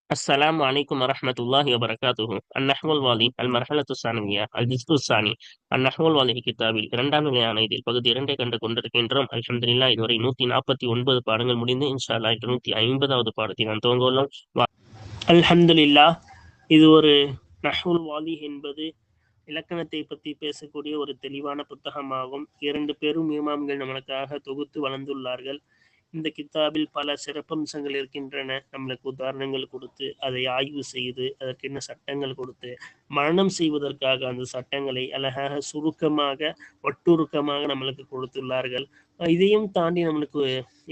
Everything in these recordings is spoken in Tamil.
السلام عليكم ورحمة الله وبركاته. النحو الوالي المرحلة الثانوية الجزء الثاني. النحو الواலி கிதாபில் இரண்டாம் நிலையான இதில் பகுதி 2 கண்டு கொண்டிருக்கின்றோம். அல்ஹம்துலில்லாஹ் இதுவரை 149 பாடங்கள் முடிந்து இன்ஷா அல்லாஹ் 150வது பாடத்தை நான் துவங்க உள்ளோம். அல்ஹம்துலில்லாஹ் இது ஒரு நஹ்வுல் வாலி என்பது இலக்கணத்தை பற்றி பேசக்கூடிய ஒரு தெளிவான புத்தகமாகும். 2 பேரும் இமாம்கள் நம்மளுக்காக தொகுத்து வளர்ந்துள்ளார்கள். இந்த கித்தாபில் பல சிறப்பம்சங்கள் இருக்கின்றன. நம்மளுக்கு உதாரணங்கள் கொடுத்து அதை ஆய்வு செய்து அதற்கு என்ன சட்டங்கள் கொடுத்து மரணம் செய்வதற்காக அந்த சட்டங்களை அழகாக சுருக்கமாக ஒட்டுருக்கமாக நம்மளுக்கு கொடுத்துள்ளார்கள். இதையும் தாண்டி நம்மளுக்கு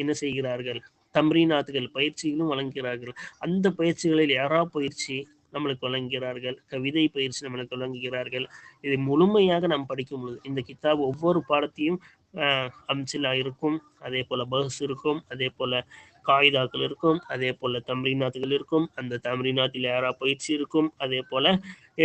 என்ன செய்கிறார்கள், தம்ரீனாத்துகள் பயிற்சிகளும் வழங்குகிறார்கள். அந்த பயிற்சிகளில் யாரா பயிற்சி நம்மளுக்கு வழங்குகிறார்கள், கவிதை பயிற்சி நம்மளுக்கு வழங்குகிறார்கள். இதை முழுமையாக நாம் படிக்கும் பொழுது இந்த கித்தாப் ஒவ்வொரு பாடத்தையும் அம்சிலா இருக்கும், அதே போல பஹ்ஸ் இருக்கும், அதே போல காயிதாக்கள் இருக்கும், அதே போல தம்ரீனாத்துகள் இருக்கும், அந்த தம்ரீனாத்தில் யாரா பயிற்சி இருக்கும், அதே போல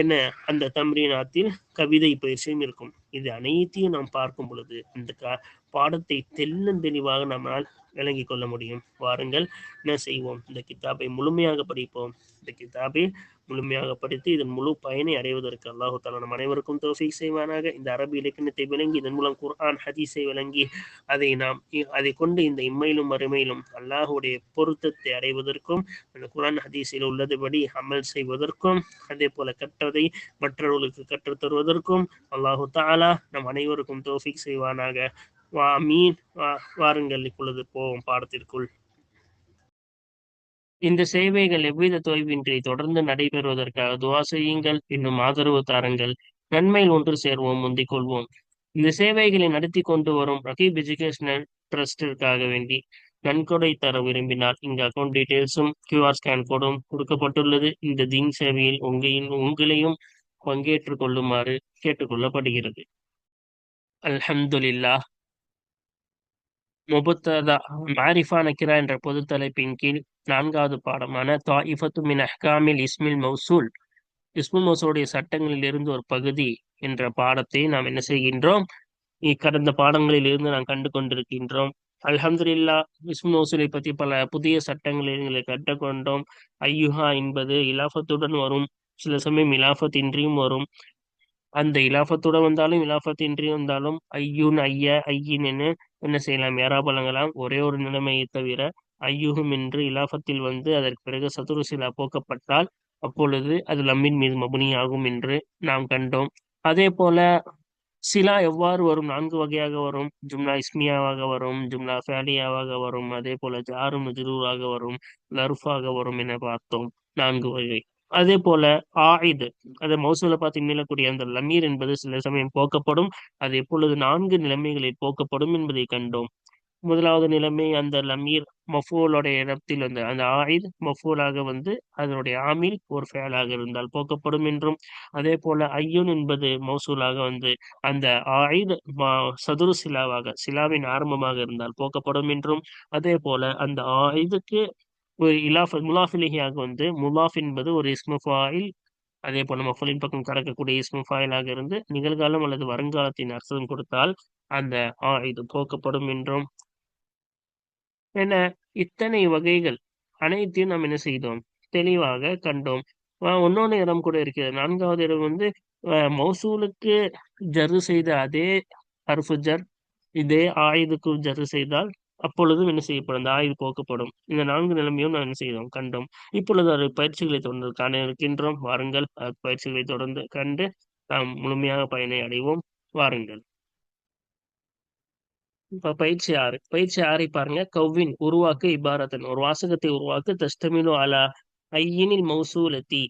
என்ன அந்த தம்ரீனாத்தில் கவிதை பயிற்சியும் இருக்கும். இது அனைத்தையும் நாம் பார்க்கும் பொழுது அந்த பாடத்தை தெளிவாக நம்மால் விளங்கி கொள்ள முடியும். வாருங்கள் என்ன செய்வோம், இந்த கித்தாபை முழுமையாக படிப்போம். இந்த கித்தாபை முழுமையாக படித்து இதன் முழு பயனை அடைவதற்கு அல்லாஹு தஆலா நம் அனைவருக்கும் தௌஃபீக் செய்வானாக. இந்த அரபி இலக்கணத்தை விளங்கி இதன் மூலம் குர்ஆன் ஹதீஸை விளங்கி அதை கொண்டு இந்த இம்மையிலும் மறுமையிலும் அல்லாஹுடைய பொருத்தத்தை அடைவதற்கும் அந்த குர்ஆன் ஹதீஸில் உள்ளதுபடி அமல் செய்வதற்கும் அதே போல கற்றதை மற்றவர்களுக்கு கற்றுத் தருவதற்கும் அல்லாஹு தஆலா நம் அனைவருக்கும் தௌஃபீக் செய்வானாக. ஆமீன். வாருங்கள் இப்பொழுது போவோம் பாடத்திற்குள். இந்த சேவைகள் எவ்வித தொய்வின்றி தொடர்ந்து நடைபெறுவதற்காக துவா செய்யுங்கள், இன்னும் ஆதரவு தாருங்கள். நன்மையில் ஒன்று சேர்வோம், முந்திக் கொள்வோம். இந்த சேவைகளை நடத்தி கொண்டு வரும் ரகீப் எஜுகேஷனல் ட்ரஸ்டிற்காக வேண்டி நன்கொடை தர விரும்பினால் இங்கு அக்கௌண்ட் டீடைல்ஸும் QR ஸ்கேன் கோடும் கொடுக்கப்பட்டுள்ளது. இந்த தீன் சேவையில் உங்களையும் பங்கேற்றுக் கொள்ளுமாறு கேட்டுக்கொள்ளப்படுகிறது. அல்ஹம்துலில்லாஹ். முபத்ததா மாரிஃபா நக்கிரா என்ற பொது தலைப்பின் கீழ் 4வது பாடமான தாயிஃபத்து மின் அஹ்காமில் இஸ்மில் மௌசூல், இஸ்முல் மௌசூலுடைய சட்டங்களில் இருந்து ஒரு பகுதி என்ற பாடத்தை நாம் என்ன செய்கின்றோம், கடந்த பாடங்களில் இருந்து நாம் கண்டு கொண்டிருக்கின்றோம். அல்ஹம்துலில்லாஹ். இஸ்முல் மௌசூலை பற்றி பல புதிய சட்டங்களை எங்களை கற்றுக்கொண்டோம். ஐயுஹா என்பது இலாஃபத்துடன் வரும், சில சமயம் இலாஃபத் இன்றியும் வரும். அந்த இலாஃபத்துடன் வந்தாலும் இலாஃபத் இன்றி வந்தாலும் ஐயூன் ஐய ஐயின் என்ன செய்யலாம், ஏறாப் வழங்கலாம். ஒரே ஒரு நிலைமையை தவிர ஐயுகும் என்று இலாஃபத்தில் வந்து அதற்கு பிறகு சதுரு சிலா போக்கப்பட்டால் அப்பொழுது அது லம்மின் மீது மபுனி ஆகும் என்று நாம் கண்டோம். அதே போல சிலா எவ்வாறு வரும், 4 வகையாக வரும். ஜும்லா இஸ்மியாவாக வரும், ஜும்லா ஃபேலியாவாக வரும், அதே போல ஜாரும் மஜ்ரூராக வரும், லர்ஃபாக வரும் என பார்த்தோம். 4 வகை. அதே போல ஆயிது, அது மௌசூலை பார்த்து மீளக்கூடிய அந்த லமீர் என்பது சில சமயம் போக்கப்படும். அது எப்பொழுது 4 நிலைமைகளில் போக்கப்படும் என்பதை கண்டோம். முதலாவது நிலைமை, அந்த லமீர் மஃபூலுடைய இடத்தில் வந்து அந்த ஆயித் மஃபூலாக வந்து அதனுடைய ஆமில் ஒரு ஃபேலாக இருந்தால் போக்கப்படும் என்றும், அதே போல ஐயுன் என்பது மௌசூலாக வந்து அந்த ஆயித் சதுரு சிலாவாக சிலாவின் ஆரம்பமாக இருந்தால் போக்கப்படும் என்றும், அதே போல அந்த ஆயிதுக்கு ஒரு முலாஃபிலிஹியாக வந்து முலாஃப் என்பது ஒரு இஸ்மு ஃபாயில், அதே போல மஃபூலின் பக்கம் கடக்கக்கூடிய இஸ்மு ஃபாயிலாக இருந்து நிகழ்காலம் அல்லது வருங்காலத்தின் அர்த்தம் கொடுத்தால் அந்த இது போக்கப்படும் என்றும் என இத்தனை வகைகள் அனைத்தையும் நாம் என்ன செய்தோம், தெளிவாக கண்டோம். இன்னொன்னு இடம் கூட இருக்கிறது. 4வது இடம் வந்து மௌசூலுக்கு ஜர்ரு செய்த அதே ஹர்ஃபு ஜர் இதே ஆயுதுக்கு ஜர்ரு செய்தால் அப்பொழுதும் என்ன செய்யப்படும், அந்த ஆயுது போக்கப்படும். இந்த 4 நிலைமையும் நாம் என்ன செய்தோம், கண்டோம். இப்பொழுது அது பயிற்சிகளை தொடர்ந்து காண இருக்கின்றோம். வாருங்கள் பயிற்சிகளை தொடர்ந்து கண்டு நாம் முழுமையாக பயனை அடைவோம். வாருங்கள். இப்ப பயிற்சி 6. பயிற்சி 6 பாருங்க. கவ்வின் உருவாக்கு இபாரத்தன், ஒரு வாசகத்தை உருவாக்கு. தஸ்தமினு அலா ஐயினில் மௌசூலத்தி,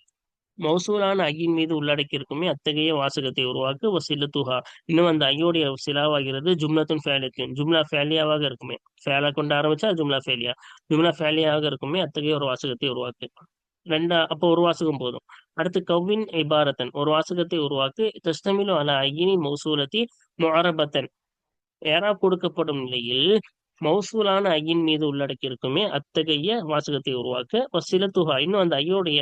மௌசூலான ஐயின் மீது உள்ளடக்கி இருக்குமே அத்தகைய வாசகத்தை உருவாக்கு. வசிலத்துஹா, இன்னும் அந்த ஐயோடைய சிலாவாகிறது ஜும்லத்துன் ஃபேலியத்தின், ஜும்லா ஃபேலியாவாக இருக்குமே, ஃபேலா கொண்டு ஆரம்பிச்சா ஜும்லா ஃபேலியா, ஜும்லா ஃபேலியாவாக இருக்குமே அத்தகைய ஒரு வாசகத்தை உருவாக்கு. அப்போ ஒரு வாசகம் போதும். அடுத்து கவ்வின் இபாரத்தன், ஒரு வாசகத்தை உருவாக்கு. தஸ்தமினு அலா ஐயினில் மௌசூலத்தி முஅரபத்தன், ஏராப் கொடுக்கப்படும் நிலையில் மௌசூலான ஐயின் மீது உள்ளடக்கி இருக்குமே அத்தகைய வாசகத்தை உருவாக்க. வசிலத்துஹா, இன்னும் அந்த ஐயோடைய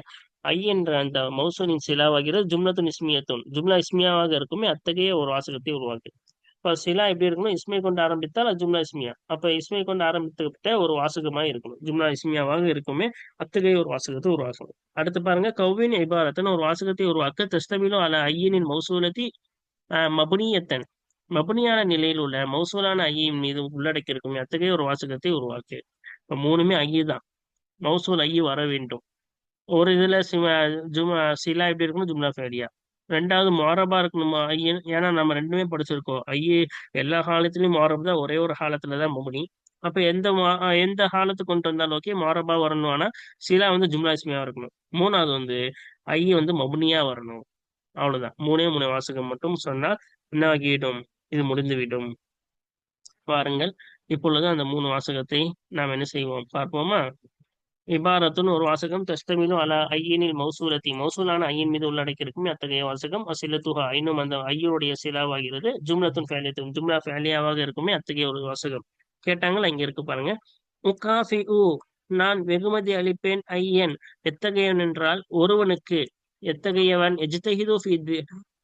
ஐ என்ற அந்த மௌசூலின் சிலாவாகிறது ஜும்லத்துன் இஸ்மியத்துன், ஜும்லா இஸ்மியாவாக இருக்குமே அத்தகைய ஒரு வாசகத்தை உருவாக்கு. இப்ப சிலா எப்படி இருக்கணும்? இஸ்மை கொண்டு ஆரம்பித்தால் அது ஜும்லா இஸ்மியா. அப்ப இஸ்மை கொண்டு ஆரம்பித்துவிட்ட ஒரு வாசகமா இருக்கணும். ஜும்லா இஸ்மியாவாக இருக்குமே அத்தகைய ஒரு வாசகத்தை உருவாக்கணும். அடுத்து பாருங்க, கவ்வின் இபாரத்துன்னு ஒரு வாசகத்தை உருவாக்க தஸ்தமிலு அல ஐயினின் மௌசூலத்தி மபுனியத்தன், மபுனியான நிலையில் உள்ள மௌசூலான ஐயின் மீது உள்ளடக்கி இருக்குமே அத்தகைய ஒரு வாசகத்தை உருவாக்கு. இப்ப மூணுமே ஐயு தான். மௌசூல் ஐயு வர வேண்டும். ஒரு இதுல சிலா எப்படி இருக்கணும்? ஜும்லா ஃபேலியா. ரெண்டாவது மொரபா இருக்கணுமா ஐயன்? ஏன்னா நம்ம ரெண்டுமே படிச்சிருக்கோம். ஐயே எல்லா காலத்திலயும் மொரப் தான், ஒரே ஒரு காலத்துலதான் மபுனி. அப்ப எந்த காலத்து கொண்டு வந்தாலும் ஓகே, மொரபா வரணும். ஆனா சிலா ஜும்லா இஸ்மியா இருக்கணும். மூணாவது ஐய மபுனியா வரணும். அவ்வளவுதான். மூணே மூணு வாசகம் மட்டும் சொன்னால் என்ன ஆகிவிடும்? இது முடிந்துவிடும். பாருங்கள், இப்பொழுது அந்த மூணு வாசகத்தை நாம் என்ன செய்வோம் பார்ப்போமா? இபாரத்துன்னு ஒரு வாசகம் தஸ்தமிலு அல ஐயினில் மௌசூலத்தி, மௌசூலான ஐயின் மீது உள்ளடக்கி இருக்குமே அத்தகைய வாசகம். அசிலத்துஹா, இன்னும் அந்த ஐயோடைய சிலாவாகிறது. ஜும்லத்துன் ஃபேலியத்துன், ஜும்லா ஃபேலியாவாக இருக்குமே அத்தகைய ஒரு வாசகம். கேட்டாங்களா? இங்க இருக்கு பாருங்க. முகாஃபி உ, நான் வெகுமதி அளிப்பேன். ஐயன், எத்தகையவன் என்றால் ஒருவனுக்கு. எத்தகையவன்? எஜ்தஹிது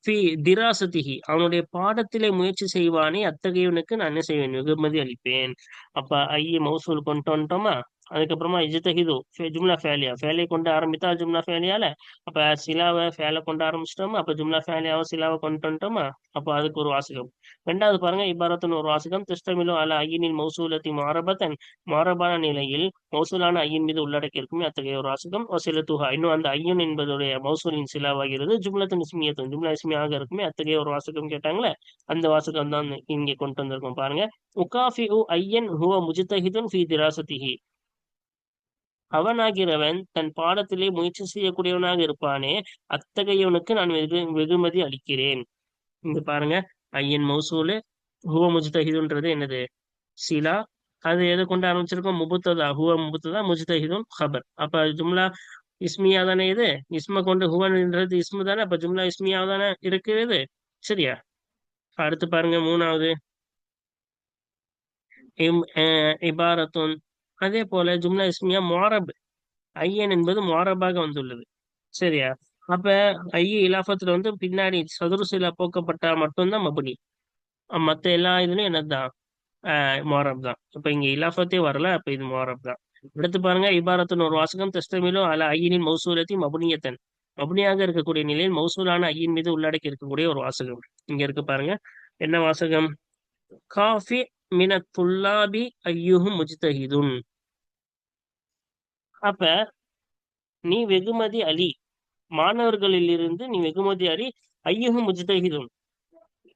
ஃபி திராசதிஹி, அவனுடைய பாடத்திலே முயற்சி செய்வானே அத்தகையவனுக்கு நான் என்ன செய்வேன்? வெகுமதி அளிப்பேன். அப்ப ஐய மௌசூல் கொண்டு வந்துட்டோமா? அதுக்கப்புறமா இஜ்தஹிது ஜும்லா ஃபேலியா, ஃபேலியை கொண்டு ஆரம்பித்தா ஜும்லா ஃபேலியால. அப்ப சிலாவை ஃபேலை கொண்டு ஆரம்பிச்சிட்டோமா? அப்ப ஜும்லா ஃபேலியாவை சிலாவை கொண்டு வந்துட்டோமா? அப்ப அதுக்கு ஒரு வாசகம். ரெண்டாவது பாருங்க, இபாரத்துன்னு ஒரு வாசகம் தஸ்தமிலு அல ஐயினில் மௌசூலத்தி மாரபத்தன், மாரபான நிலையில் மௌசூலான ஐயின் மீது உள்ளடக்கி இருக்குமே அத்தகைய ஒரு வாசகம். சிலத்துஹா, இன்னும் அந்த ஐயன் என்பதுடைய மௌசூலின் சிலாவாகிறது. ஜும்லத்தின் இஸ்மியத்தும், ஜும்லா இஸ்மியாக இருக்குமே அத்தகைய ஒரு வாசகம். கேட்டாங்களே, அந்த வாசகம் தான் இங்கே கொண்டு வந்திருக்கோம் பாருங்க. உகாஃபி உ ஐயன் ஹுவ முஜ்தஹிதுன் ஃபி திராசதிஹி, அவனாகிறவன் தன் பாடத்திலே முயற்சி செய்யக்கூடியவனாக இருப்பானே அத்தகையவனுக்கு நான் வெகுமதி அளிக்கிறேன். இங்க பாருங்க, ஐயன் மௌசூலு, ஹுவ முஜ்தஹிதுன்றது என்னது? சிலா. அது எதை கொண்டு ஆரம்பிச்சிருக்கோம்? முபுத்ததா, ஹுவ முபுத்ததா, முஜ்தஹிதுன் ஹபர். அப்ப ஜும்லா இஸ்மியா தானே இது? இஸ்ம கொண்டு ஹுவன்றது இஸ்மு தானே? அப்ப ஜும்லா இஸ்மியா தானே இருக்குது. சரியா? அடுத்து பாருங்க, மூணாவது இபாரத்துன், அதே போல ஜும்லா இஸ்மியா மொரப், ஐயன் என்பது மொரபாக வந்துள்ளது. சரியா? அப்ப ஐய இலாஃபத்துல பின்னாடி சதுருசில போக்கப்பட்டா மட்டும்தான் மபுனி. மத்த எல்லா இதுலயும் என்னதுதான்? மொரப் தான். இப்ப இங்க இலாஃபத்தே வரல, அப்ப இது மொரப் தான். அடுத்து பாருங்க, இபாரத்துன்னு ஒரு வாசகம் தஸ்தமிலும் அல ஐயினின் மௌசூலத்தி மபுனியத்தன், மபுனியாக இருக்கக்கூடிய நிலையில் மௌசூலான ஐயின் மீது உள்ளடக்கி இருக்கக்கூடிய ஒரு வாசகம். இங்க இருக்கு பாருங்க, என்ன வாசகம்? காஃபி மின துல்லாபி ஐயுஹும் முஜ்தஹிதுன். அப்ப நீ வெகுமதி அலி, மாணவர்களிலிருந்து நீ வெகுமதி அலி. ஐயுஹும் முஜ்தஹிதுன்,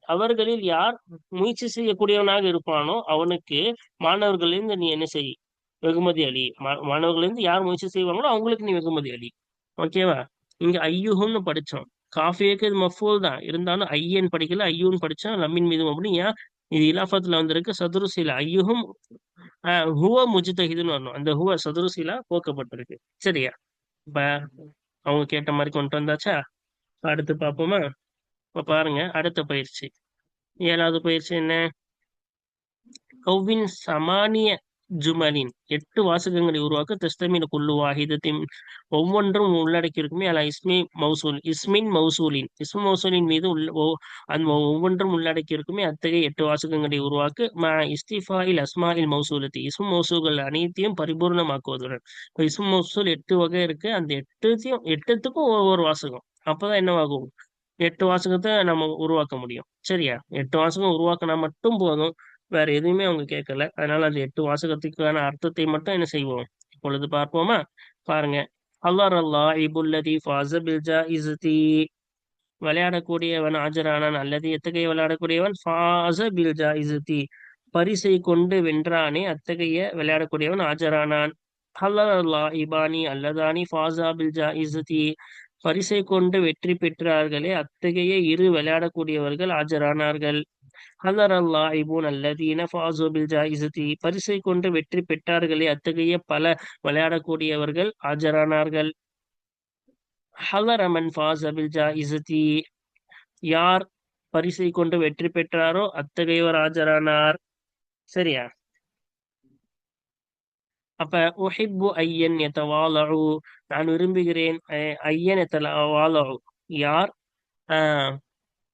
அவர்களில் யார் முயற்சி செய்யக்கூடியவனாக இருப்பானோ அவனுக்கு மாணவர்களிலிருந்து நீ என்ன செய்? வெகுமதி அலி. மாணவர்களிலிருந்து யார் முயற்சி செய்வாங்களோ அவங்களுக்கு நீ வெகுமதி அலி. ஓகேவா? இங்க ஐயுஹும்னு படிச்சோம். காஃபியக்கு இது மஃபூல் தான், இருந்தாலும் ஐயன் படிக்கல, ஐயூன்னு படிச்சோம். லம்மின் மீது மபுனி. ஏன்? இது இலாஃபத்துல வந்திருக்கு சதுருசீலா. ஐயுஹும் ஹுவ முஜ்தஹிதுன்னு வரணும். அந்த ஹுவ சதுருசீலா போக்கப்பட்டிருக்கு. சரியா? இப்ப அவங்க கேட்ட மாதிரி கொண்டு வந்தாச்சா? அடுத்து பார்ப்போமா? இப்ப பாருங்க, அடுத்த பயிற்சி, ஏழாவது பயிற்சி என்ன? கவ்வின் சமானிய ஜுமலின், 8 வாசகங்களை உருவாக்க தஸ்தமின் குல்லு வாஹிதத்தின், ஒவ்வொன்றும் உள்ளடக்கி இருக்குமே அல இஸ்மி மௌசூல், இஸ்மின் மௌசூலின், இஸ்மு மௌசூலின் மீது அந்த ஒவ்வொன்றும் உள்ளடக்கி இருக்குமே அத்தகைய 8 வாசகங்களை உருவாக்கு இஸ்திஃபாயில் அஸ்மாயில் மௌசூலத்தி, இஸ்மு மௌசூல்கள் அனைத்தையும் பரிபூர்ணமாக்குவதுடன். இப்போ இஸ்மு மௌசூல் 8 வகை இருக்கு, அந்த எட்டுத்துக்கும் ஒவ்வொரு வாசகம். அப்பதான் என்னவாகும்? 8 வாசகத்தை நம்ம உருவாக்க முடியும். சரியா? 8 வாசகம் உருவாக்கினா மட்டும் போதும், வேற எதுவுமே அவங்க கேட்கல. அதனால அந்த 8 வாசகத்துக்கான அர்த்தத்தை மட்டும் என்ன செய்வோம்? இப்பொழுது பார்ப்போமா? பாருங்க, அல்லாஹ் அல்லாஹ் இபுல்லதி ஃபாஸ பில் ஜாயிஸதி, விளையாடக்கூடியவன் ஆஜரானான். அல்லது எத்தகைய விளையாடக்கூடியவன்? ஃபாஸ பில் ஜாயிஸதி, பரிசை கொண்டு வென்றானே அத்தகைய விளையாடக்கூடியவன் ஆஜரானான். அல்லாஹ் அல்லாஹ் இபானி அல்லதானி ஃபாஸா பில் ஜாயிஸதி, பரிசை கொண்டு வெற்றி பெற்றார்களே அத்தகைய இரு விளையாடக்கூடியவர்கள் ஆஜரானார்கள். ஹலர் அல்லாஹிபூன் அல்லதீன ஃபாஸு பில் ஜாயிஸதி, பரிசை கொண்டு வெற்றி பெற்றார்களே அத்தகைய பல விளையாடக்கூடியவர்கள் ஆஜரானார்கள். ஹலர் அமன் ஃபாஸ பில் ஜாயிஸதி, யார் பரிசை கொண்டு வெற்றி பெற்றாரோ அத்தகையவர் ஆஜரானார். சரியா? அப்ப உஹிப்பு ஐயன் யதவாலு, நான் விரும்புகிறேன். ஐயன் யதவாலு, யார்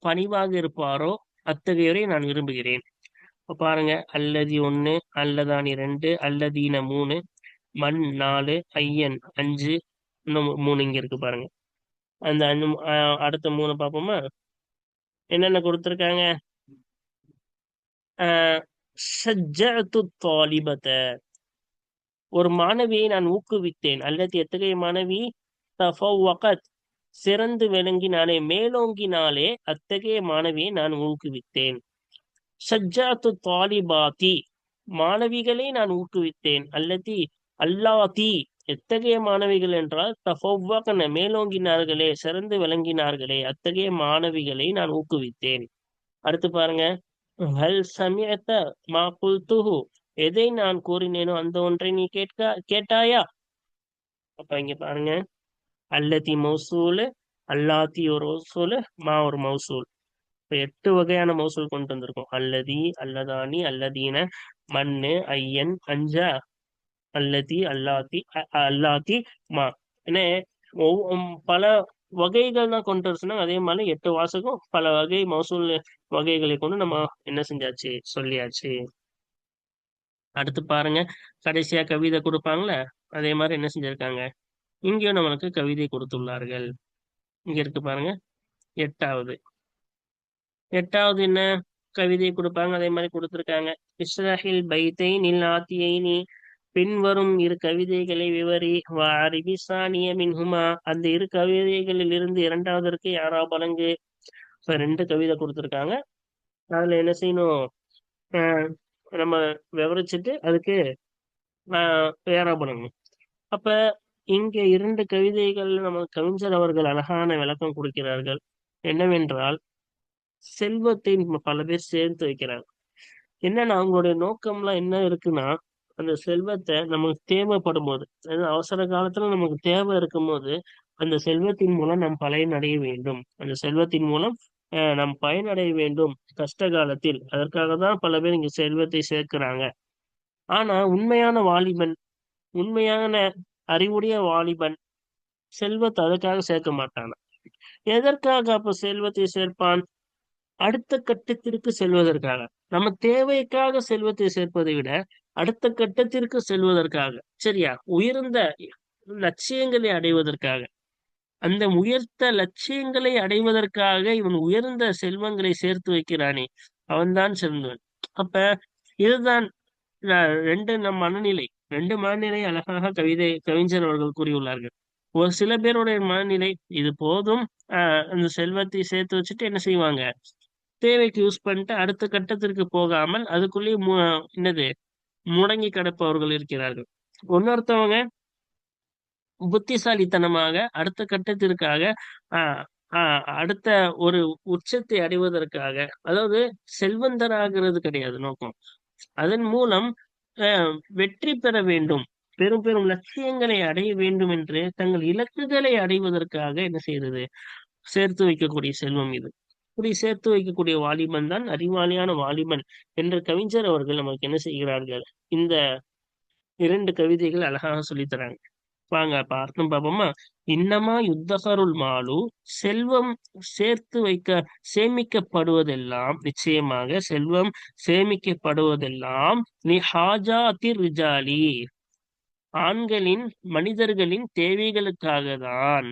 பணிவாக இருப்பாரோ அத்தகையோரை நான் விரும்புகிறேன். இப்ப பாருங்க, அல்லதி 1, அல்லதானி 2, அல்லதீன 3, மண் 4, ஐயன் 5, இன்னும் 3 இங்க இருக்கு பாருங்க. அந்த அடுத்த 3 பார்ப்போமா? என்னென்ன கொடுத்துருக்காங்க? ஷஜ்ஜஅத்து தாலிபத, ஒரு மாணவியை நான் ஊக்குவித்தேன். அல்லது எத்தகைய மாணவி? தஃபவ்வகத், சிறந்து விளங்கினாலே, மேலோங்கினாலே, அத்தகைய மாணவியை நான் ஊக்குவித்தேன். ஷஜ்ஜஅத்து தாலிபாத்தி, மாணவிகளை நான் ஊக்குவித்தேன். அல்லதி அல்லாதி, எத்தகைய மாணவிகள் என்றால் தஃபவ்வகன, மேலோங்கினார்களே, சிறந்து விளங்கினார்களே, அத்தகைய மாணவிகளை நான் ஊக்குவித்தேன். அடுத்து பாருங்க, ஹல் சமிஅத மா குல்துஹு, எதை நான் கூறினேனோ அந்த ஒன்றை நீ கேட்டாயா? அப்ப இங்க பாருங்க, அல்லதி மௌசூலு, அல்லாத்தி ஒரு மௌசூலு, மா ஒரு மௌசூல். இப்ப 8 வகையான மௌசூல் கொண்டு வந்திருக்கோம். அல்லதி, அல்லதானி, அல்லதீன, மண்ணு, ஐயன், அஞ்சா, அல்லதி, அல்லாத்தி, அல்லாத்தி, மா. என்ன, பல வகைகள் தான் கொண்டு வர சொன்னாங்க. அதே மாதிரி 8 வாசகம் பல வகை மௌசூல் வகைகளை கொண்டு நம்ம என்ன செஞ்சாச்சு, சொல்லியாச்சு. அடுத்து பாருங்க, கடைசியா கவிதை கொடுப்பாங்களே, அதே மாதிரி என்ன செஞ்சிருக்காங்க, இங்கேயும் நம்மளுக்கு கவிதை கொடுத்துள்ளார்கள். இங்க இருக்கு பாருங்க, எட்டாவது. எட்டாவது என்ன கவிதை கொடுப்பாங்க, அதே மாதிரி கொடுத்துருக்காங்க. இஸ்ரஹில் பைத்தைனில் ஆத்தியைனி, பின்வரும் இரு கவிதைகளை விவரி. வாரிபி சானிய மின்ஹுமா, அந்த இரு கவிதைகளில் இருந்து இரண்டாவதற்கு யாரா பலங்கு. இப்ப 2 கவிதை கொடுத்துருக்காங்க. அதுல என்ன செய்யணும், நம்ம விவரிச்சுட்டு அதுக்கு யாரா பலங்கு. அப்ப இங்க 2 கவிதைகள் நம்ம கவிஞர் அவர்கள் அழகான விளக்கம் கொடுக்கிறார்கள். என்னவென்றால், செல்வத்தை பல பேர் சேர்த்து வைக்கிறாங்க. என்னன்னா அவங்களுடைய நோக்கம்லாம் என்ன இருக்குன்னா, அந்த செல்வத்தை நமக்கு தேவைப்படும் போது, அதாவது அவசர காலத்துல நமக்கு தேவை இருக்கும் போது, அந்த செல்வத்தின் மூலம் நாம் பயனடைய வேண்டும். அந்த செல்வத்தின் மூலம் நாம் பயனடைய வேண்டும் கஷ்ட காலத்தில். அதற்காக தான் பல பேர் இங்க செல்வத்தை சேர்க்கிறாங்க. ஆனா உண்மையான வாலிபன், உண்மையான அறிவுடைய வாலிபன் செல்வத்தை அதுக்காக சேர்க்க மாட்டான். எதற்காக அப்ப செல்வத்தை சேர்ப்பான்? அடுத்த கட்டத்திற்கு செல்வதற்காக. நம்ம தேவைக்காக செல்வத்தை சேர்ப்பதை விட அடுத்த கட்டத்திற்கு செல்வதற்காக, சரியா, உயர்ந்த லட்சியங்களை அடைவதற்காக. அந்த உயர்ந்த லட்சியங்களை அடைவதற்காக இவன் உயர்ந்த செல்வங்களை சேர்த்து வைக்கிறானே, அவன்தான் செல்வன். அப்ப இதுதான் 2 நம் மனநிலை. 2 மனநிலை அழகாக கவிஞர் அவர்கள் கூறியுள்ளார்கள். ஒரு சில பேருடைய மனநிலை, இது போதும், அந்த செல்வத்தை சேர்த்து வச்சுட்டு என்ன செய்வாங்க, தேவைக்கு யூஸ் பண்ணிட்டு அடுத்த கட்டத்திற்கு போகாமல் அதுக்குள்ளேயே என்னது முடங்கி கிடப்பவர்கள் இருக்கிறார்கள். இன்னொருத்தவங்க புத்திசாலித்தனமாக அடுத்த கட்டத்திற்காக ஆஹ் அடுத்த ஒரு உச்சத்தை அடைவதற்காக, அதாவது செல்வந்தராகிறது கிடையாது நோக்கம். அதன் மூலம் வெற்றி பெற வேண்டும், பெரும் பெரும் லட்சியங்களை அடைய வேண்டும் என்று தங்கள் இலக்குகளை அடைவதற்காக என்ன செய்யறது, சேர்த்து வைக்கக்கூடிய செல்வம் இது. இப்படி சேர்த்து வைக்கக்கூடிய வாலிபன் தான் அறிவாளியான வாலிபன் என்ற கவிஞர் அவர்கள் நமக்கு என்ன செய்கிறார்கள், இந்த 2 கவிதைகள் அழகாக சொல்லித் தராங்க. வாங்க அப்ப அர்த்தம் பார்ப்போமா? இன்னமா யுத்தகருள் மாலு, செல்வம் சேர்த்து சேமிக்கப்படுவதெல்லாம், நிச்சயமாக செல்வம் சேமிக்கப்படுவதெல்லாம் நீ ஹாஜாத்தி ரிஜாலி, ஆண்களின், மனிதர்களின் தேவைகளுக்காக தான்.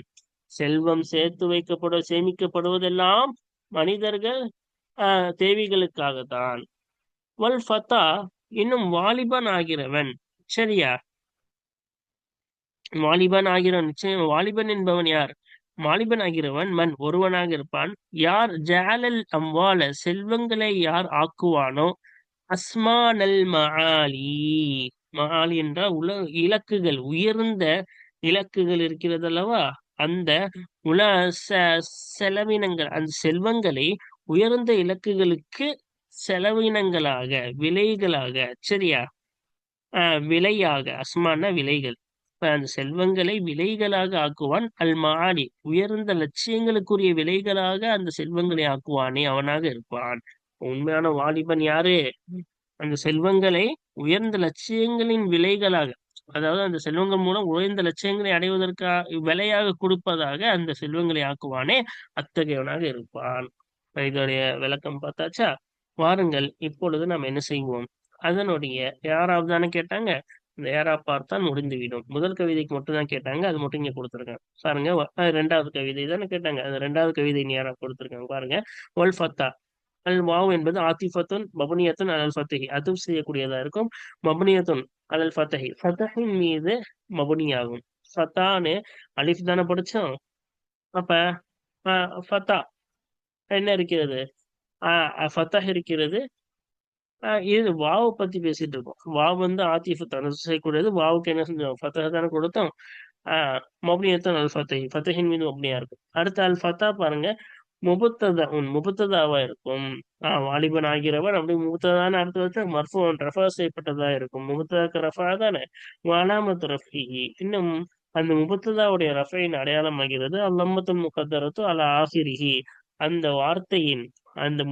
செல்வம் சேமிக்கப்படுவதெல்லாம் மனிதர்கள் தேவைகளுக்காக தான். வல் ஃபதா, இன்னும் வாலிபன் ஆகிறவன், சரியா, வாலிபன் ஆகிறவன், நிச்சயம் வாலிபன் என்பவன் யார்? வாலிபன் ஆகிறவன் மண், ஒருவனாக இருப்பான். யார் ஜாலல் அம்வால, செல்வங்களை யார் ஆக்குவானோ, அஸ்மானல் மஆலி, மஆலி என்றால் இலக்குகள், உயர்ந்த இலக்குகள் இருக்கிறது அல்லவா, அந்த உல செலவினங்கள், அந்த செல்வங்களை உயர்ந்த இலக்குகளுக்கு செலவினங்களாக, விலைகளாக, சரியா, விலையாக, அஸ்மான விலைகள், அந்த செல்வங்களை விலைகளாக ஆக்குவான். அல் மாடி, உயர்ந்த லட்சியங்களுக்குரிய விலைகளாக அந்த செல்வங்களை ஆக்குவானே, அவனாக இருப்பான். உண்மையான வாலிபன் யாரு? அந்த செல்வங்களை உயர்ந்த லட்சியங்களின் விலைகளாக, அதாவது அந்த செல்வங்கள் மூலம் உயர்ந்த லட்சியங்களை அடைவதற்காக விலையாக கொடுப்பதாக அந்த செல்வங்களை ஆக்குவானே, அத்தகையவனாக இருப்பான். இதோடைய விளக்கம் பார்த்தாச்சா? வாருங்கள் இப்பொழுது நாம் என்ன செய்வோம், அதனுடைய யாராவது தானே கேட்டாங்க, இந்த யாரா பார்த்தால் முடிந்துவிடும். முதல் கவிதைக்கு மட்டும் தான் கேட்டாங்க, அது மட்டும் இங்க கொடுத்துருக்காங்க பாருங்க. இரண்டாவது கவிதை தானே கேட்டாங்க, அது இரண்டாவது கவிதை யாரா கொடுத்துருக்காங்க பாருங்க. ஒல் ஃபத்தா அல் வாவ் என்பது ஆத்திஃபத்துன் மபனியத்துன் அலல் ஃபத்தஹி, அதுவும் செய்யக்கூடியதா இருக்கும். மபனியத்துன் அலல் ஃபத்தஹி, ஃபத்தஹின் மீது மபனியாகும். ஃபத்தான்னு அலிஃப் தானே படிச்சோம். அப்ப ஃபத்தா என்ன இருக்கிறது? ஃபத்தஹ் இருக்கிறது. இது வாவை பத்தி பேசிட்டு இருக்கோம். வாவ் வந்து ஆத்திஃபு தனசு செய்யக்கூடியது. வாவுக்கு என்ன செஞ்சோம்? ஃபத்தஹ் தானே கொடுத்தோம். மப்னியத்துன் அல் ஃபத்தஹி, ஃபத்தஹின் மீது மப்னியா இருக்கும். அடுத்து அல் ஃபத்தா பாருங்க, முபத்ததாவா இருக்கும். வாலிபன் ஆகிறவன் அப்படி முபத்ததான்னு அடுத்து வச்சா மர்ஃபூன் ரஃபா செய்யப்பட்டதா இருக்கும். முபத்ததாக்கு ரஃபா தானே. அலாமத்து ரஃபிஹி, இன்னும் அந்த முபத்ததாவுடைய ரஃபையின் அடையாளம் ஆகிறது அல்லம்மத்துல் முகத்தரத்து அல ஆசிரிஹி, அந்த வார்த்தையின் அந்த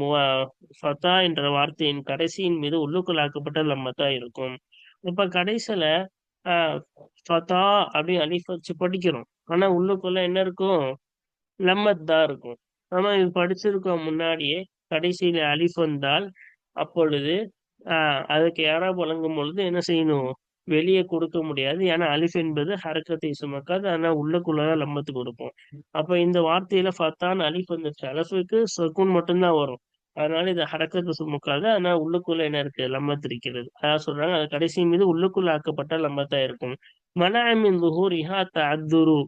ஃபத்தா என்ற வார்த்தையின் கடைசியின் மீது உள்ளுக்குள்ளாக்கப்பட்ட லம்மத்தா இருக்கும். இப்ப கடைசியில ஃபத்தா அப்படி அலிஃப் வச்சு படிக்கிறோம். ஆனா உள்ளுக்குள்ள என்ன இருக்கும்? லம்மத் தான் இருக்கும். நம்ம இது படிச்சிருக்கோம் முன்னாடியே. கடைசியில அலிஃப் வந்தால் அப்பொழுது அதுக்கு யாராப் வழங்கும் பொழுது என்ன செய்யணும்? வெளியே கொடுக்க முடியாது. ஏன்னா அலிஃப் என்பது ஹரக்கத்தை சுமக்காது. ஆனா உள்ளுக்குள்ளதான் லம்மத்து கொடுப்போம். அப்ப இந்த வார்த்தையில ஃபத்தான் அலிஃப் வந்துருச்சு. அலஃபுக்கு சக்கூன் மட்டும்தான் வரும். அதனால இது ஹரக்கத்து சுமக்காது. ஆனா உள்ளுக்குள்ள என்ன இருக்கு? லம்மத் இருக்கிறது. அதான் சொல்றாங்க, அது கடைசி மீது உள்ளுக்குள்ள ஆக்கப்பட்ட லம்மத்தா இருக்கும். மனஅமின் லுஹூரிஹா தஅத்துரு,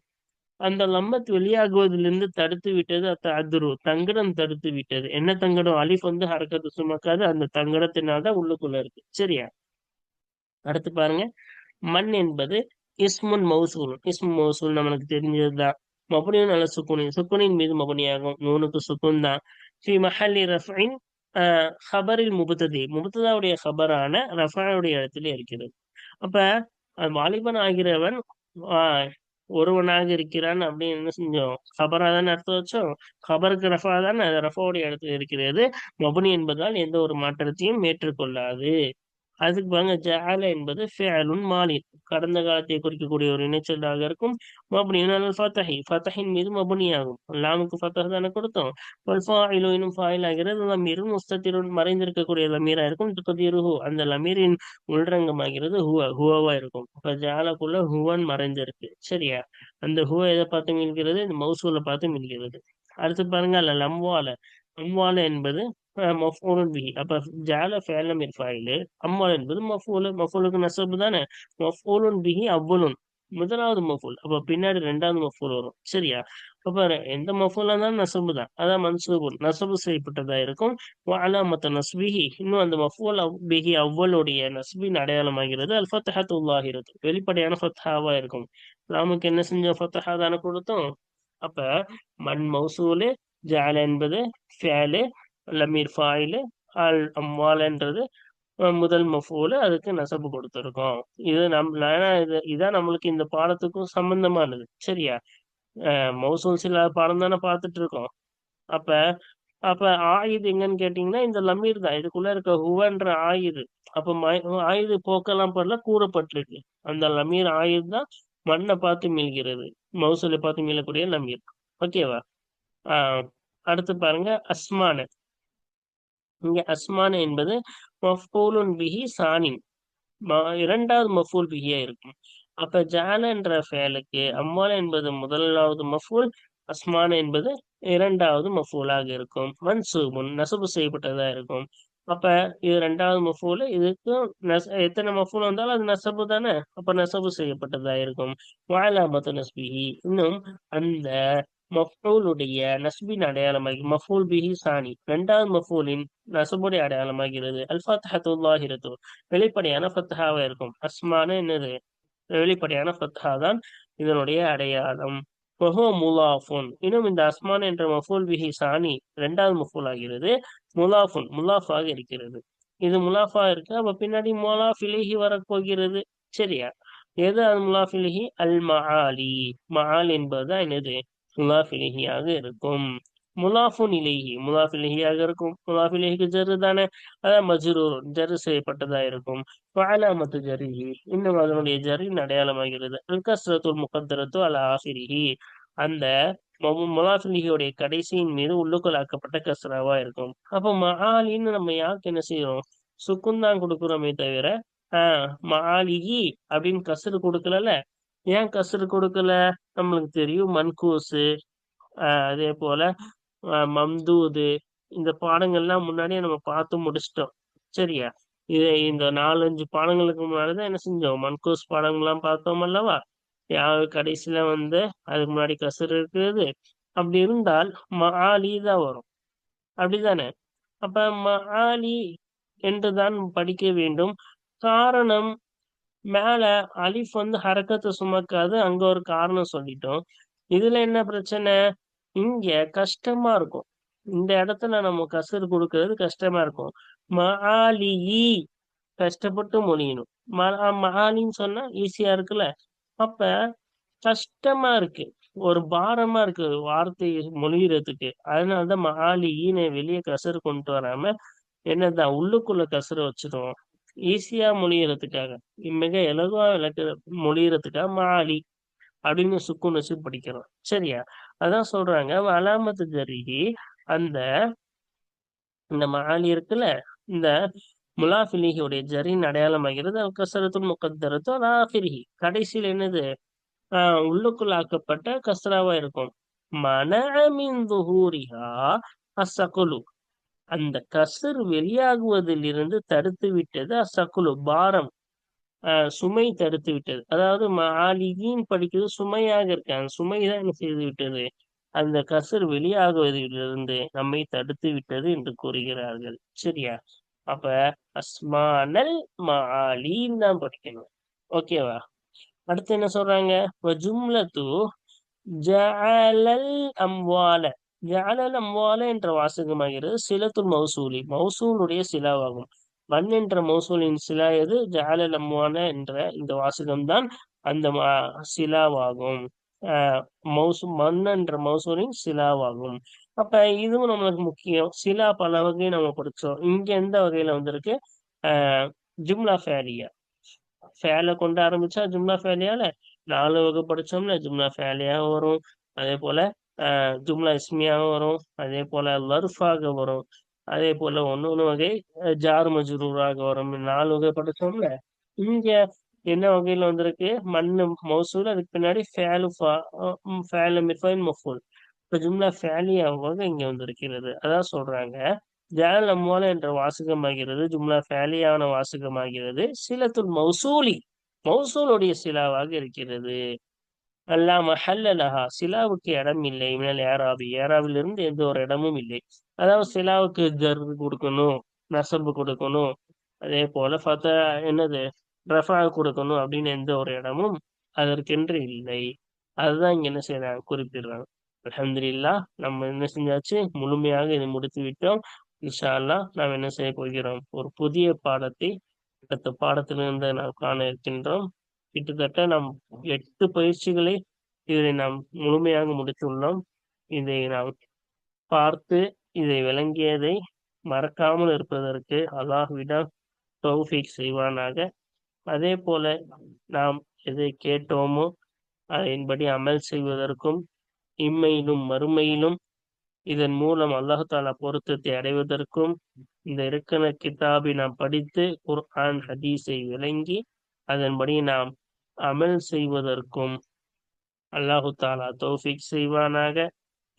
அந்த லம்மத் வெளியாகுவதிலிருந்து தடுத்து விட்டது. அத்தஅத்துரு, தங்கடம் தடுத்து விட்டது. என்ன தங்கடம்? அலிஃப் வந்து ஹரக்கத்து சுமக்காது. அந்த தங்கடத்தினால்தான் உள்ளுக்குள்ள இருக்கு. சரியா? அடுத்து பாருங்க, மண் என்பது இஸ்முன் மௌசூல். இஸ்மு மௌசூல் நம்மளுக்கு தெரிஞ்சதுதான். மபனியும் நல்ல சுக்குனின், சுக்குனின் மீது மபனியாகும். நூனுக்கு சுக்குன் தான். ஃபி மஹல்லி ரஃபின் ஹபரில் முபத்ததி, முபத்ததாவுடைய ஹபரான ரஃபாவுடைய இடத்துல இருக்கிறது. அப்ப வாலிபன் ஆகிறவன் ஒருவனாக இருக்கிறான் அப்படின்னு என்ன செஞ்சோம்? ஹபரா தானே அர்த்தம் வச்சோம். ஹபருக்கு ரஃபா தானே, அது ரஃபாவுடைய இடத்துல இருக்கிறது. மபனி என்பதால் எந்த ஒரு மாற்றத்தையும் ஏற்றுக்கொள்ளாது. அதுக்கு பாருங்க, ஜஅல என்பது ஃபிஅலுன் மாலின், கடந்த காலத்தை குறிக்கக்கூடிய ஒரு இணைச்சொல்லாக இருக்கும். மப்னியுன் அலல் ஃபத்ஹி, ஃபத்ஹின் மீது மப்னியாகும். லாமுக்கு ஃபத்ஹ் தானே கொடுத்தோம். வல் ஃபாயிலு எனும் ஃபாயில் ஆகிறது. லமீரும் முஸ்தத்திருன், மறைந்திருக்கக்கூடிய லமீரா இருக்கும். தக்தீருஹு, அந்த லமீரின் உள்ரங்கமாகிறது ஹுவவா இருக்கும். இப்ப ஜஅலக்குள்ள ஹுவன் மறைஞ்சிருக்கு. சரியா? அந்த ஹுவ எதை பார்த்து மீள்கிறது? இந்த மௌசூலை பார்த்து மீள்கிறது. அடுத்து பாருங்க, அல்ல அம்வால, அம்வால என்பது மஃபூலுன் பிஹி. அப்ப ஜஅல ஃபிஅல மின் ஃபாயிலு, அம்வால் என்பது மஃபூலு, மஃபூலுக்கு நஸபு தானே. மஃபூலுன் பிஹி அவ்வலுன், முதலாவது மஃபூல். அப்ப பின்னாடி ரெண்டாவது மஃபூல் வரும். சரியா? அப்ப எந்த மஃபூலா இருந்தாலும் நஸபு தான். அதான் மன்சூபுன், நஸபு செய்யப்பட்டதா இருக்கும். அலாமத்து நஸ்பிஹி, இன்னும் அந்த மஃபூல் பிஹி அவ்வளுடைய நஸ்பின் அடையாளமாகிறது அல் ஃபத்ஹத்து லாஹிரத்து, வெளிப்படையான ஃபத்ஹாவா இருக்கும். நாமுக்கு என்ன செஞ்சோம்? ஃபத்ஹா தானே கொடுத்தோம். அப்ப மண் மௌசூலு, ஜஅல என்பது ஃபிஅலு, லமீர் ஃபாயிலு, அல் அம்வால்ன்றது முதல் மஃபூலு, அதுக்கு நசபு கொடுத்துருக்கோம். இதான் நம்மளுக்கு இந்த பாடத்துக்கும் சம்பந்தமானது. சரியா? மௌசூல் சில பாடம் தானே பார்த்துட்டு இருக்கோம். அப்ப அப்ப ஆயுது எங்கன்னு கேட்டீங்கன்னா இந்த லமீர் தான். இதுக்குள்ள இருக்க ஹுவன்ற ஆயுது. அப்ப ஆயுது போக்கெல்லாம் படல, கூறப்பட்டிருக்கு. அந்த லமீர் ஆயுது தான் மண்ணை பார்த்து மீள்கிறது. மௌசூலை பார்த்து மீளக்கூடிய லமீர். ஓகேவா? அடுத்து பாருங்க, அஸ்மான. இங்க அஸ்மான என்பது மஃபூலுன் பிஹி சானின், இரண்டாவது மஃபூல் பிஹியா இருக்கும். அப்ப ஜஅல என்ற ஃபேலுக்கு அம்வால் என்பது முதலாவது மஃபூல், அஸ்மான என்பது இரண்டாவது மஃபூலாக இருக்கும். மன்சூபுன், நசபு செய்யப்பட்டதா இருக்கும். அப்ப இது ரெண்டாவது மஃபூல், இதுக்கு எத்தனை மஃபூல் வந்தாலும் அது நசபு தானே. அப்ப நசபு செய்யப்பட்டதா இருக்கும். வஅலாமத்து நஸ்பிஹி, இன்னும் அந்த மஃபூலுடைய நஸ்பின் அடையாளமாகி மஃபூல் பிஹி சானி, இரண்டாவது மஃபூலின் நசபுடைய அடையாளமாகிறது. அல் ஃபத்ஹத்து லாஹிரத்து, வெளிப்படையான ஃபத்ஹாவா இருக்கும். அஸ்மான என்னது? வெளிப்படையான ஃபத்ஹா தான் இதனுடைய அடையாளம். வஹுவ முலாஃபுன், இன்னும் இந்த அஸ்மான் என்ற மஃபூல் பிஹி சானி இரண்டாவது மஃபூல் ஆகிறது. முலாஃபுன், முலாஃபாக இருக்கிறது. இது முலாஃபா இருக்கு. அப்ப பின்னாடி முலாஃப் இலைஹி வரப்போகிறது. சரியா? எது அது முலாஃப் இலைஹி? அல் மஆலி, மஆல் என்பதுதான் என்னது? முலாஃப் இலைஹியாக இருக்கும். முலாஃபுன் இலைஹி, முலாஃப் இலைஹியாக இருக்கும். முலாஃப் இலைஹிக்கு ஜர்ரு தானே, அதான் மஜ்ரூர், ஜர்ரு செய்யப்பட்டதா இருக்கும். வஅலாமத்து ஜர்ரிஹி, இன்னும் அதனுடைய ஜர்ரின் அடையாளமாகிறது அல் கஸ்ரத்துல் முகத்தரத்து அல ஆஹிரிஹி, அந்த முலாஃபிலிகளுடைய கடைசியின் மீது உள்ளுக்குள்ளாக்கப்பட்ட கஸ்ராவா இருக்கும். அப்போ மஆலின்னு நம்ம யாருக்கு என்ன செய்யறோம்? சுக்குன் தான் கொடுக்குறோமே தவிர மஆலிகி அப்படின்னு கசுறு கொடுக்கலல்ல. ஏன் கசுறு கொடுக்கல? நம்மளுக்கு தெரியும் மன்கூசு, அதே போல மம்தூது, இந்த பாடங்கள்லாம் முன்னாடியே நம்ம பார்த்து முடிச்சிட்டோம். சரியா? இந்த 4-5 பாடங்களுக்கு முன்னாடிதான் என்ன செஞ்சோம்? மன்கூஸ் பாடங்கள்லாம் பார்த்தோம் அல்லவா? கடைசியில அதுக்கு முன்னாடி கசுர் இருக்கிறது. அப்படி இருந்தால் மஆலி தான் வரும். அப்படிதானே? அப்ப மஆலி என்றுதான் படிக்க வேண்டும். காரணம், மேல அலிஃப் ஹரக்கத்தை சுமக்காது. அங்க ஒரு காரணம் சொல்லிட்டோம். இதுல என்ன பிரச்சனை? இங்க கஷ்டமா இருக்கும். இந்த இடத்துல நம்ம கசர் கொடுக்கறது கஷ்டமா இருக்கும். மஆலி கஷ்டப்பட்டு மொழியணும். மஆலின்னு சொன்னா ஈஸியா இருக்குல்ல. அப்ப கஷ்டமா இருக்கு, ஒரு பாரமா இருக்கு வார்த்தை மொழிகிறதுக்கு. அதனாலதான் மஆலின்னு வெளியே கசரு கொண்டு வராம என்னதான் உள்ளுக்குள்ள கசரை வச்சிருவோம், ஈஸியா மொழிகிறதுக்காக, மிக இலகுவா மொழிகிறதுக்காக மஆலி அப்படின்னு சுக்குன் வச்சு படிக்கிறோம். சரியா? அதான் சொல்றாங்க அலாமத்து ஜரிகி, அந்த இந்த மஆலி இருக்குல்ல, இந்த முலாஃபிலிகளுடைய ஜரின் அடையாளமாகிறது அல் கசரத்துல் முகத்தரத்து அல் ஆகிரிஹி, கடைசியில் என்னது? உள்ளுக்குள்ளாக்கப்பட்ட கஸ்ராவா இருக்கும். மனமின் துஹூரிஹா அஸ்ஸகுலு, அந்த கசர் வெளியாகுவதில் இருந்து தடுத்து விட்டது. அஸ்ஸகுலு பாரம், சுமை தடுத்து விட்டது. அதாவது மாலிகின் படிக்கிறது சுமையாக இருக்கு, அந்த சுமை தான் என்ன செய்து விட்டது? அந்த கசர் வெளியாகுவதிலிருந்து நம்மை தடுத்து விட்டது என்று கூறுகிறார்கள். சரியா? அப்ப அஸ்மானல் மாலின்னு தான் படிக்கணும். ஓகேவா? அடுத்து என்ன சொல்றாங்க? ஜும்லத்து ஜஅலல் அம்வால, ஜஅலல் அம்வால என்ற வாசகமாகிறது சிலத்துல் மௌசூலி, மௌசூலுடைய சிலாவாகும். மண் என்ற மௌசூலின் சிலா எது? ஜஅலல் அம்வால என்ற இந்த வாசகம்தான் அந்த சிலாவாகும். மண் என்ற மௌசூலின் சிலாவாகும். அப்ப இதுவும் நம்மளுக்கு முக்கியம். சிலா பல வகை நம்ம படிச்சோம். இங்க எந்த வகையில வந்திருக்கு? ஜும்லா ஃபேலியா, ஃபேல கொண்டு ஆரம்பிச்சா ஜும்லா ஃபேலியால 4 வகை படிச்சோம்ல. ஜும்லா ஃபேலியாவும் வரும், அதே போல ஜும்லா இஸ்மியாவும் வரும், அதே போல லர்ஃபாக வரும், அதே போல ஒன்னொன்னு வகை ஜார் மஜ்ரூராக வரும். 4 வகை படிச்சோம்ல. இங்க என்ன வகையில வந்திருக்கு? மண்ணு மௌசூல், அதுக்கு பின்னாடி ஃபேலு மிர்ஃபைன் மஃபூல். இப்ப ஜும்லா ஃபேலியா வகை இங்க வந்திருக்கிறது. அதான் சொல்றாங்க ஜஅல் அம்வால என்ற வாசகமாகிறது ஜும்லா ஃபேலியான வாசகமாகிறது சிலத்துல் மௌசூலி, மௌசூலுடைய சிலாவாக இருக்கிறது. அல்லா மஹல்லலஹா, சிலாவுக்கு இடம் இல்லை. மினல் ஏராபி, ஏராபிலிருந்து எந்த ஒரு இடமும் இல்லை. அதாவது சிலாவுக்கு ஜர் கொடுக்கணும், நசபு கொடுக்கணும், அதே போல என்னது ரஃபா கொடுக்கணும் அப்படின்னு எந்த ஒரு இடமும் அதற்கென்று இல்லை. அதுதான் இங்க என்ன செய்யறாங்க, குறிப்பிடுறாங்க. அல்ஹம்துலில்லாஹ், நம்ம என்ன செஞ்சாச்சு? முழுமையாக இதை முடித்து விட்டோம். இன்ஷா அல்லாஹ் நாம் என்ன செய்ய போகிறோம்? ஒரு புதிய பாடத்தை அடுத்த பாடத்திலிருந்து நாம் காண இருக்கின்றோம். கிட்டத்தட்ட நாம் 8 பயிற்சிகளை இதை நாம் முழுமையாக முடித்துள்ளோம். இதை நாம் பார்த்து இதை விளங்கியதை மறக்காமல் இருப்பதற்கு அல்லாஹ்விடம் தௌஃபீக் செய்வானாக. அதே போல நாம் எதை கேட்டோமோ அதன்படி அமல் செய்வதற்கும், இம்மையிலும் மறுமையிலும் இதன் மூலம் அல்லாஹு தாலா பொருத்தத்தை அடைவதற்கும், இந்த இலக்கண கிதாபை நாம் படித்து குர்ஆன் ஹதீஸை விளங்கி அதன்படி நாம் அமல் செய்வதற்கும் அல்லாஹு தாலா தௌஃபீக் செய்வானாக.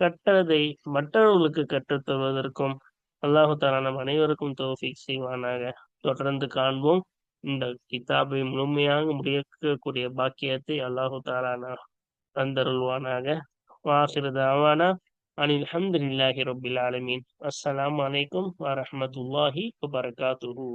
கற்றதை மற்றவர்களுக்கு கற்றுத் தருவதற்கும் அல்லாஹு தாலா நம் அனைவருக்கும் தௌஃபீக் செய்வானாக. தொடர்ந்து காண்போம். இந்த கிதாபை முழுமையாக முடிக்கக்கூடிய பாக்கியத்தை அல்லாஹு தாலா தந்தருள்வானாக. வாஹிரு தாவானா அனில் ஹம்துலில்லாஹி ரப்பில் ஆலமீன். அஸ்ஸலாமு அலைக்கும் வரஹ்மத்துல்லாஹி வபரகாத்துஹு.